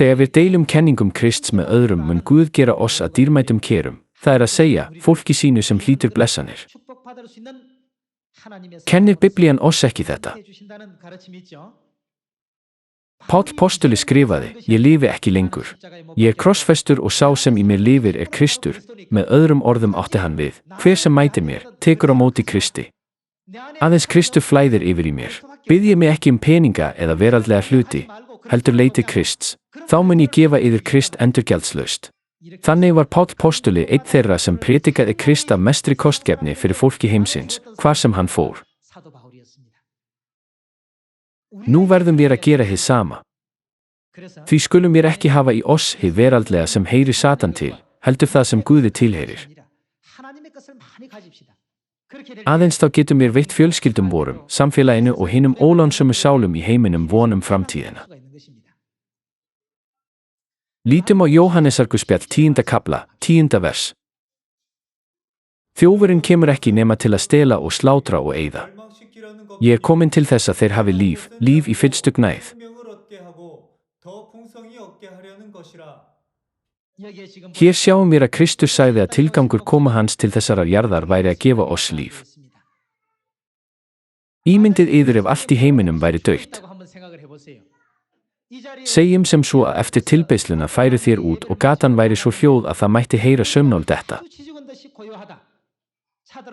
Þegar við deilum kenningum Krists með öðrum mun Guð gera oss að dýrmætum kerum, það að segja, fólki sínu sem hlýtur blessanir. Kennir Biblían oss ekki þetta? Páll postuli skrifaði, ég lifi ekki lengur. Ég krossfestur og sá sem í mér lifir Kristur, með öðrum orðum átti hann við, hver sem mætir mér, tekur á móti Kristi. Aðeins Kristur flæðir yfir í mér. Bið ég mig ekki peninga eða veraldlega hluti, heldur leiti Krists. Þá mun ég gefa yður Krist endurgjaldslaust. Þannig var Páll postuli einn þeirra sem predikaði Krist af mestri kostgefni fyrir fólki heimsins, hvar sem hann fór. Nú verðum við að gera hið sama. Því skulum við ekki hafa í oss hið veraldlega sem heyri Satan til, heldur það sem Guði tilheyrir. Aðeins þá getum við veitt fjölskyldum vorum, samfélaginu og hinum ólánsömu sálum í heiminum von framtíðina. Lítum á Jóhannesarguspjall 10. kapla, 10. vers. Þjófurinn kemur ekki nema til að stela og slátra og eyða. Ég komin til þess að þeir hafi líf, líf í fyllstu gnægð. Hér sjáum við að Kristus sagði að tilgangur koma hans til þessarar jarðar væri að gefa oss líf. Ímyndið yður ef allt í heiminum væri dautt. Segjum sem svo að eftir tilbeiðsluna færu þér út og gatan væri svo hljóð að það mætti heyra saumnál detta.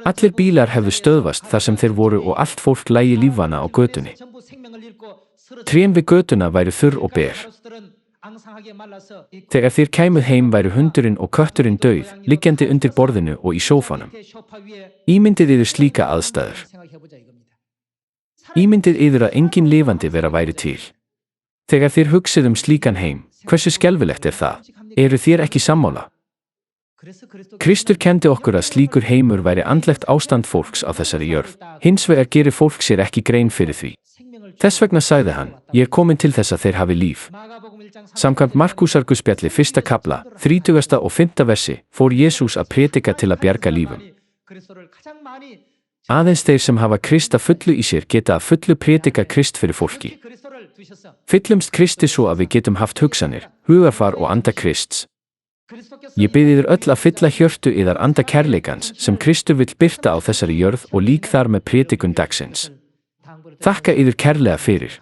Allir bílar hefðu stöðvast þar sem þeir voru og allt fólk lægi lífvana á götunni. Trén við götuna væru þurr og ber. Þegar þér kæmuð heim væru hundurinn og kötturinn dauð, liggjandi undir borðinu og í sófanum. Ímyndið yður slíka aðstæður. Ímyndið yður að engin lifandi vera væri til. Þegar þér hugsið slíkan heim, hversu skelfilegt það? Eru þér ekki sammála? Kristur kendi okkur að slíkur heimur væri andlegt ástand fólks á þessari jörð. Hins vegar gerir fólk sér ekki grein fyrir því. Þess vegna sagði hann, ég komin til þess að þeir hafi líf. Samkvæmt Markúsarguspjalli 1. kapla, 30. og 5. versi, fór Jesús að predika til að bjarga lífum. Aðeins þeir sem hafa Krist að fullu í sér geta að fullu predika Krist fyrir fólki. Fyllumst Kristi svo að við getum haft hugsanir, hugarfar og anda Krists. Ég bið yður öll að fylla hjörtu yðar anda kærleikans sem Kristur vill birta á þessari jörð og lík þar með predikun dagsins. Þakka yður kærlega fyrir.